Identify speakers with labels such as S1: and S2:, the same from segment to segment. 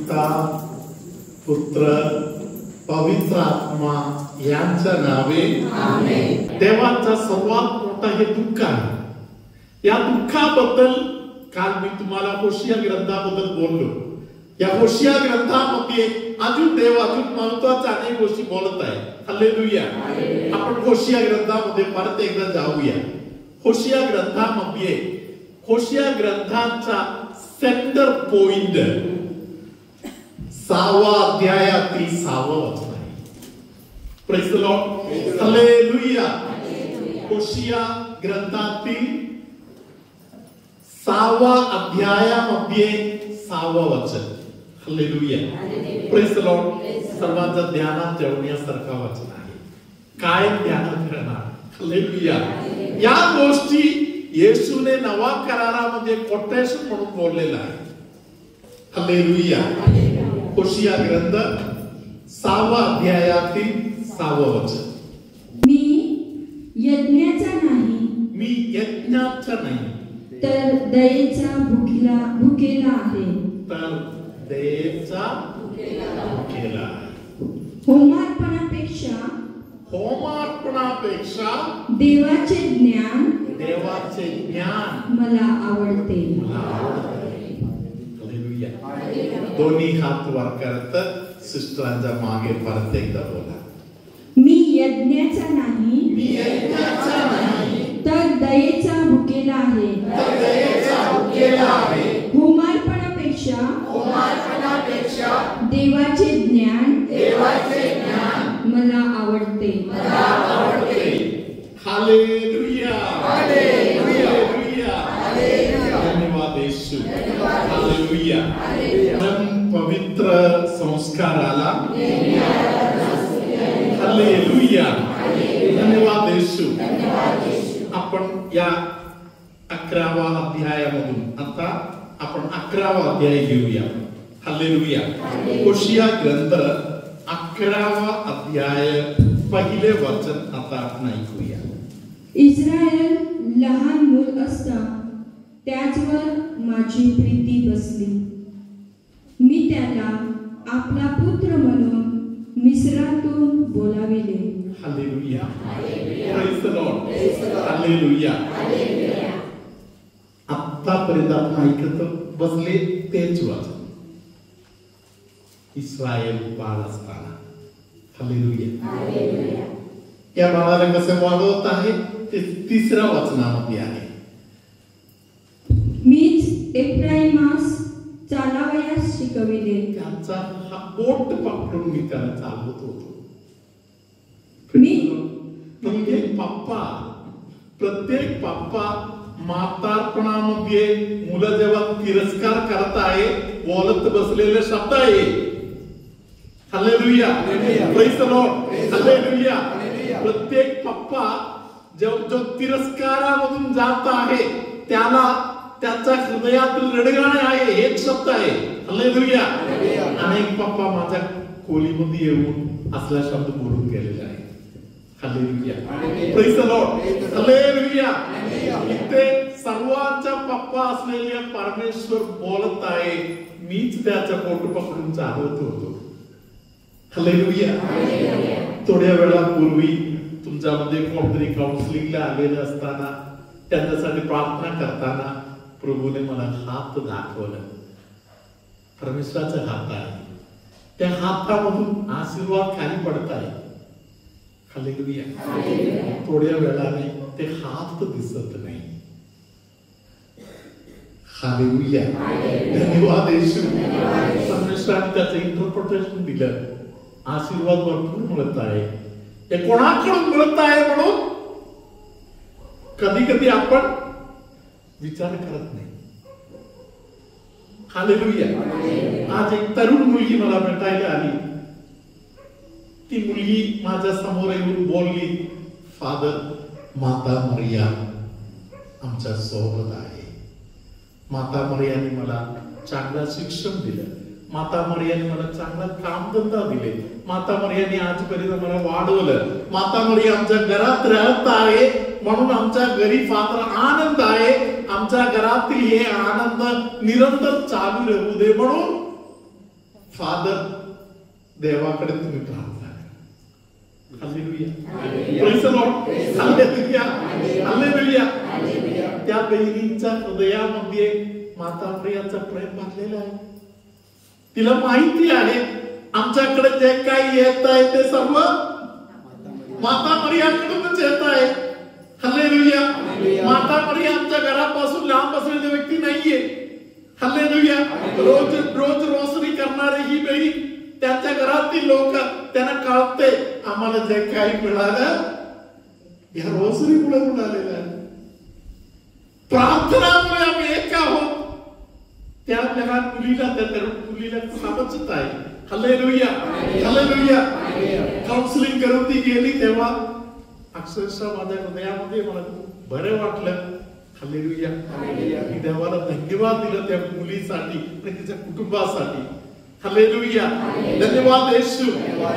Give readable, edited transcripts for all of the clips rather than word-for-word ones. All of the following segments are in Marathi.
S1: पिता पुत्र पवित्र आत्मा यांच्या नावे आमेन. देवाचा सर्वात मोठा हे दुःख आहे. या दुःखाबद्दल काल मी तुम्हाला होशिया ग्रंथाबद्दल बोललो. या होशिया ग्रंथामध्ये अजून देव अजून महत्वाच्या अनेक गोष्टी बोलत आहे. हालेलुया. आपण होशिया ग्रंथामध्ये परत एकदा जाऊया. होशिया ग्रंथामध्ये होशिया ग्रंथाचा सेंटर पॉइंट 6व्या अध्यायातील 6वं वचन आहे. Praise the lord. हालेलुया. होशिया ग्रंथातील 6व्या अध्यायामध्ये 6वं वचन. हालेलुया. Praise the Lord. सर्वांच्या ध्यानात ठेवण्यासारखा वचन आहे. काय ध्यानात ठेवणार? हालेलुया. या गोष्टी येशूने नवा करारामध्ये कोटेशन म्हणून बोललेला आहे. हालेलुया. होशिया ग्रंथ 6व्या अध्यायातील 6वं वचन.
S2: मी यज्ञाचा नाही तर दयेचा भुकेला आहे.
S1: तर दयेचा भुकेला आहे. होमार्पणापेक्षा
S2: देवाचे ज्ञान मला आवडते.
S1: दोन्ही हात वर करत सिस्टरांच्या मागे परत एकदा बोला.
S2: मी यज्ञाचा नाही तर दयेचा भुकेला आहे. होमार्पणापेक्षा देवाचे ज्ञान मला आवडते.
S1: हालेलुया. धन्यवाद येशू. हालेलुया. पवित्र संस्काराला हालेलुया. धन्यवाद येशू. आपण या 11व्या अध्यायामधून आता आपण 11वा अध्याय घेऊया. हालेलुया. होशिया ग्रंथ 11वा अध्याय पहिले वचन आता आपण ऐकूया.
S2: इस्रायल लहान मूल असता त्याचवर माझी प्रीती बसली. मी त्याला आपला पुत्र म्हणून मिस्रातून बोलाविले.
S1: Hallelujah. Praise the lord. Hallelujah. आतापर्यंत आपण ऐकत बसले तेच वचन. इस्रायल बाळ असताना. हालेलुया. या बाळाला कसं वाढवत आहे ते 3ऱ्या वचनामध्ये आहे.
S2: मीच एफ्राईमास चालावयास शिकविले.
S1: त्याचा हा बोट पकडून मी त्याला चालवत होतो. प्रत्येक पप्पा मातार्पणामध्ये मुलं जेव्हा तिरस्कार करत आहे बोलत बसलेले शब्द आहे. Hallelujah. Praise the lord. Hallelujah. प्रत्येक पप्पा जो तिरस्कारामधून जात आहे त्याला त्याच्या हृदयातील रडगाणे आहे हेच शब्द आहे. हालेलुया. अनेक पप्पा माझ्या खोलीमध्ये येऊन असला शब्द बोलून गेलेला आहे. Hallelujah. Praise the lord. Hallelujah. इथे सर्वांचा पप्पा असलेले परमेश्वर बोलत आहे. मीच त्याचा पोट पकडून चालवत होतो. हालेलुया. थोड्या वेळापूर्वी तुमच्यामध्ये कोणतरी काउन्सिलिंगला आलेलं असताना त्यांच्यासाठी प्रार्थना करताना प्रभूने मला हात दाखवलं. परमेश्वराचा हात आहे. त्या हातामधून आशीर्वाद खाली पडत आहे. हालेलुया. थोड्या वेळाने ते हात दिसत नाही. हालेलुया. धन्यवाद येशू. परमेश्वराने त्याचं इंटरप्रिटेशन दिलं. आशीर्वाद भरपूर मिळत आहे. ते कोणाकडून मिळत आहे म्हणून कधी कधी आपण विचार करत नाही. हालेलुया. आज एक तरुण मुलगी मला भेटायला आली. ती मुलगी माझ्या समोर येऊन बोलली, फादर माता मरिया आमच्या सोबत आहे. माता मरियाने मला चांगलं शिक्षण दिलं. माता मरियाने मला चांगला कामधंदा दिले. माता मरियाने आजपर्यंत मला वाढवलं. माता मरिया आमच्या घरात राहत आहे म्हणून आमच्या घरी फार आनंद आहे. आमच्या घरातील हे आनंद निरंतर चालू राहू दे म्हणून फादर देवाकडे तुम्ही प्रार्थना करा. Hallelujah. Praise the lord. Hallelujah. Hallelujah. त्या बहिणीच्या हृदयामध्ये माता प्रियाचं प्रेम भरलेलं आहे. तिला माहिती आहे आमच्याकडे जे काही येत आहे ते सर्व माता मरियाकडूनच येत आहे. हालेलुया. माता मरिया आमच्या घरापासून लांब असलेली व्यक्ती नाहीये. हालेलुया. रोज रोज रोसरी करणारी ही बहीण, त्यांच्या घरातील लोक त्यांना कळते आम्हाला जे काही मिळालं या रोसरीमुळे मिळालेलं आहे, प्रार्थनामुळे आम्ही एक आहोत. त्या लहान मुलीला, त्या तरुण मुलीला समजत आहे. हालेलुया. हालेलुया. काउन्सिलिंग करून ती गेली तेव्हा अक्षरशः माझ्या हृदयामध्ये मला खूप बरं वाटलं. हालेलुया. मी देवाला धन्यवाद दिला त्या मुलीसाठी आणि तिच्या कुटुंबासाठी. हालेलुया. धन्यवाद येशू.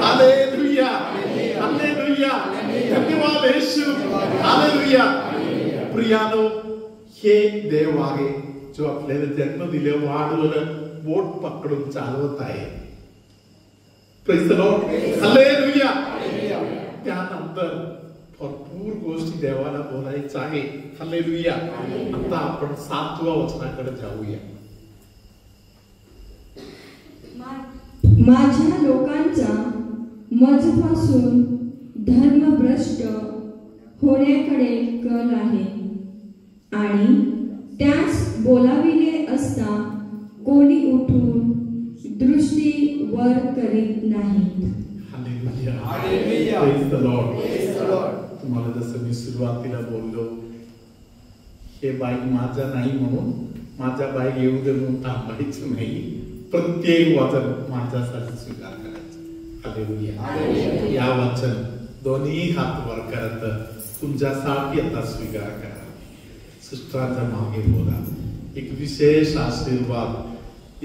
S1: हालेलुया. हालेलुया. धन्यवाद येशू. हालेलुया. प्रियानो, हे देव आहे जो आपल्याला जन्म दिले, वाढवलं, बोट पकडून चालवत आहे. Praise the lord. हालेलुया. त्यानंतर भरपूर गोष्टी देवाला बोलायचं आहे. हालेलुया. आता आपण 7व्या वचनाकडे जाऊया.
S2: माझ्या लोकांचा मजपासून धर्मभ्रष्ट होण्याकडे कल आहे आणि त्यास बोलाविले असता कोणी उठून दृष्टी वर करीत नाही.
S1: Hallelujah. Hallelujah. Praise the Lord. Praise the Lord. तुम्हाला जसं मी सुरुवातीला बोललो, हे बाईक माझा नाही म्हणून माझ्या बाईक येऊ दे म्हणून थांबायचं नाही. प्रत्येक वचन माझ्यासाठी स्वीकार करायचं. हालेलुया. या वचन दोन्ही हात वर करत तुमच्यासाठी आता स्वीकार करा. सिस्टरांच्या मागे बोला. एक विशेष आशीर्वाद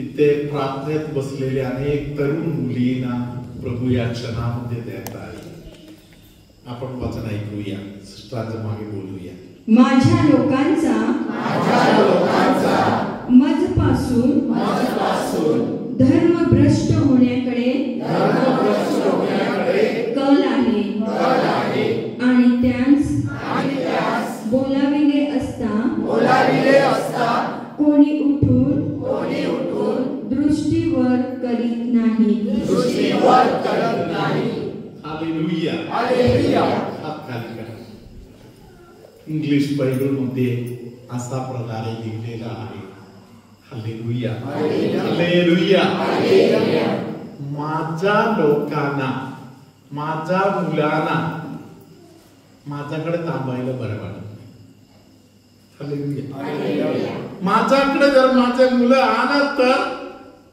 S1: इथे प्रार्थनेत बसलेले अनेक तरुण मुलींना प्रभू या क्षणामध्ये देत आहे. आपण वचन ऐकूया, सिस्टरांच्या मागे बोलूया.
S2: माझ्या लोकांचा मजपासून धर्मभ्रष्ट होण्याकडे कल आहे आणि त्यास बोलाविले असता कोणी उठून दृष्टीवर करीत नाही.
S1: हालेलुया. हालेलुया. हात खाली करा. इंग्लिश बायबल मध्ये असा प्रकारे लिहिलेला आहे. हालेलुया. हालेलुया. माझ्या लोकांना, माझ्या मुलांना माझ्याकडे थांबायला बरं वाटत नाही. हालेलुया. माझ्याकडे जर माझे मुलं आलं तर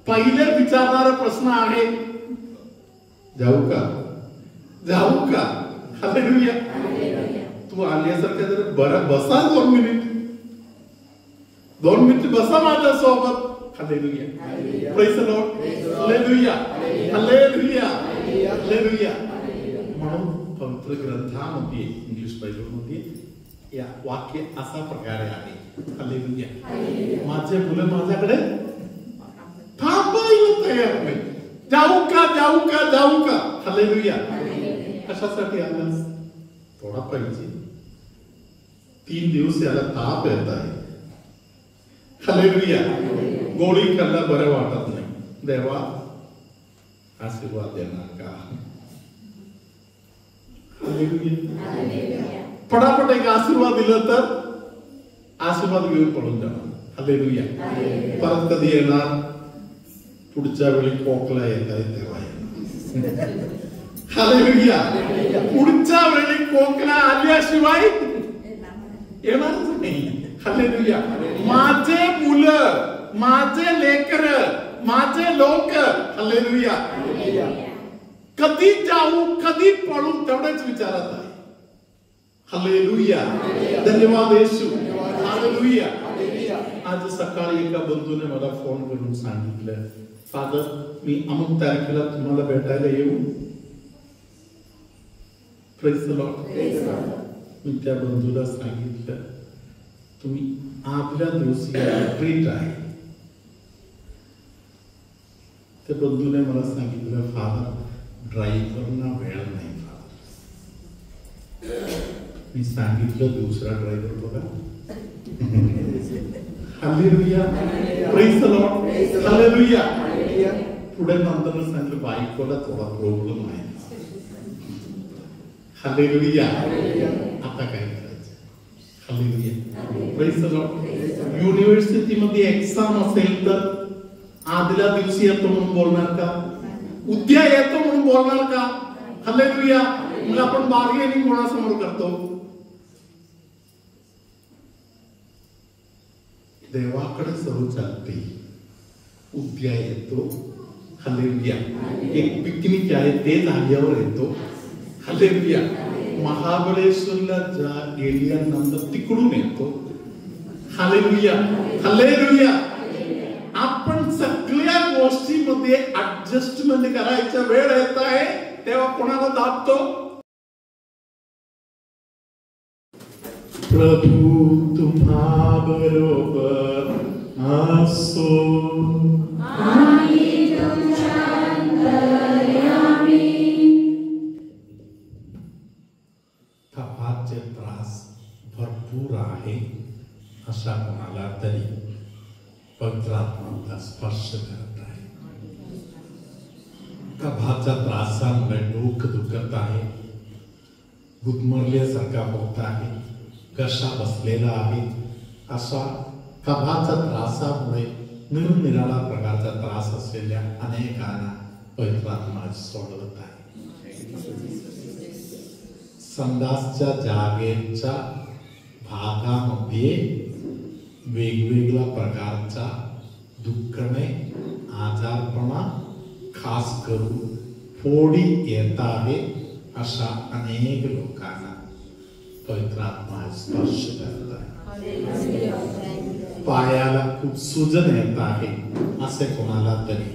S1: पहिले विचारणारा प्रश्न आहे, जाऊ का? जाऊ का? हालेलुया. तू आल्यासारखं जर बरं बसा 2 मिनिट, 2 मिनिट बसा माझ्या सोबत. Hallelujah. Praise the lord. Hallelujah. Hallelujah. Hallelujah. म्हणून पवित्र ग्रंथामध्ये, इंग्लिश बायबल मध्ये या वाक्य असा प्रकारे आहे. हालेलुया. माझे मुलं माझ्याकडे थांबायला तयार नाही. जाऊ का? जाऊ का? जाऊ का? हालेलुया. कशासाठी आलास? थोडा पाहिजे. 3 दिवस याला ताप येत आहे. हालेलुया. गोळी खाल्ला बरं वाटत नाही. देवा आशीर्वाद देणार का? हालेलुया. पटापट एक आशीर्वाद दिलं तर आशीर्वाद घेऊन पळून जाणार. हालेलुया. परत कधी येणार? पुढच्या वेळी खोकला येत आहे तेव्हा येणार. हालेलुया. पुढच्या वेळी खोकला आल्याशिवाय येणारच नाही. हालेलुया. माझे मुलं, माझे लेकर, माझे लोक, हालेलुया, कधी जाऊ कधी पळू तेवढेच विचारत आहे. हालेलुया. धन्यवाद येशू. हालेलुया. आज सकाळी एका बंधूने मला फोन करून सांगितलं, फादर मी अमुक तारखेला तुम्हाला भेटायला येऊ. Praise the Lord. मी त्या बंधूला सांगितलं, तुम्ही आदल्या दिवशी ट्रीट आहे त्या बंधूने मला सांगितलं, फादर ड्रायव्हरना वेळ नाही फादर. मी सांगितलं दुसरा ड्रायव्हर बघा. Hallelujah, praise the lord, hallelujah. पुढे नंतर सांगितलं बायकोला थोडा प्रॉब्लेम आहे. हालेलुया. आता काय करायचं? Hallelujah, praise the lord. युनिव्हर्सिटीमध्ये एक्झाम असेल तर आदल्या दिवशी येतो म्हणून बोलणार का? उद्या येतो म्हणून बोलणार का? हालेलुया. मग आपण बार्गेनिंग कोणासमोर करतो? देवाकडे सर्व चालते. उद्या येतो. हालेलुया. एक पिकनिक आहे ते झाल्यावर येतो. हालेलुया. महाबळेश्वरला गेल्यानंतर तिकडून येतो. Hallelujah, hallelujah. आपण सगळ्या गोष्टीमध्ये ऍडजस्टमेंट करायचा वेळ येत आहे तेव्हा कोणाला दाबतो? प्रभू तुम्हा बरोबर असो. तापाचे त्रास भरपूर आहे अशा कोणाला तरी पवित्र आत्मा स्पर्श करत आहे. कफाच्या त्रासामुळे डोकं दुखत आहे, गुदमरल्यासारखा होत आहे, घसा बसलेला आहे. अशा कफाच्या त्रासामुळे निरनिराळा प्रकारचा त्रास असलेल्या अनेकांना पवित्र आत्मा सोडवत आहे. संडासच्या जागेच्या भागामध्ये वेगवेगळ्या प्रकारचा दुखणे, आजारपणा, खास करून फोडी येत आहे अशा अनेक लोकांना पवित्र आत्मा स्पर्श करत आहे. पायाला खूप सुजन येत आहे असे कोणाला तरी,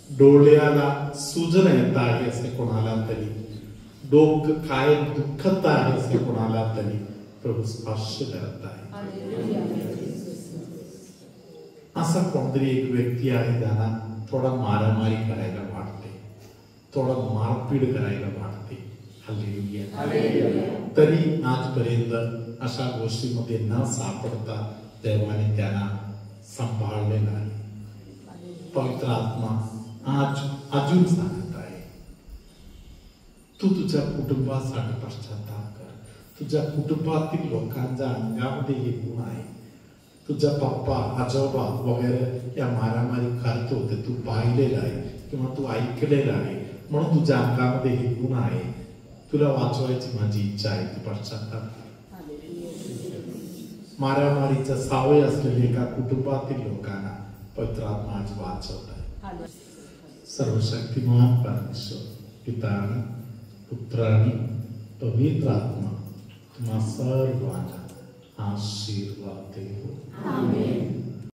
S1: डोळ्याला सुजन येत आहे असे कोणाला तरी, डोकं काय दुखत आहे असे कोणाला तरी प्रभू स्पर्श करत आहे. असा कोणतरी एक व्यक्ती आहे ज्यांना थोडा मारामारी करायला वाटते, थोडा मारपीट करायला वाटते. हालेलुया. तरी आजपर्यंत अशा गोष्टीमध्ये न सापडता देवाने त्यांना सांभाळलेला आहे. पवित्र आत्मा आज अजून सांगत आहे, तू तुझ्या कुटुंबासाठी पश्चाताप कर. तुझ्या कुटुंबातील लोकांच्या अंगामध्ये हे गुण आहे. तुझा पप्पा, आजोबा वगैरे या मारामारी करत होते, तू पाहिलेलं आहे किंवा तू ऐकलेलं आहे, म्हणून तुझ्या अंगामध्ये हे गुण आहे. तुला वाचवायची माझी इच्छा आहे, तू पश्चाताप कर. मारामारीचा सावय असलेल्या एका कुटुंबातील लोकांना पवित्र आत्मा आज वाचवत आहे. सर्वशक्तिमान परमेश्वर पिताने, पुत्राने, पवित्र आत्मा तुम्हा सर्वांना आशीर्वाद देवो. आमेन.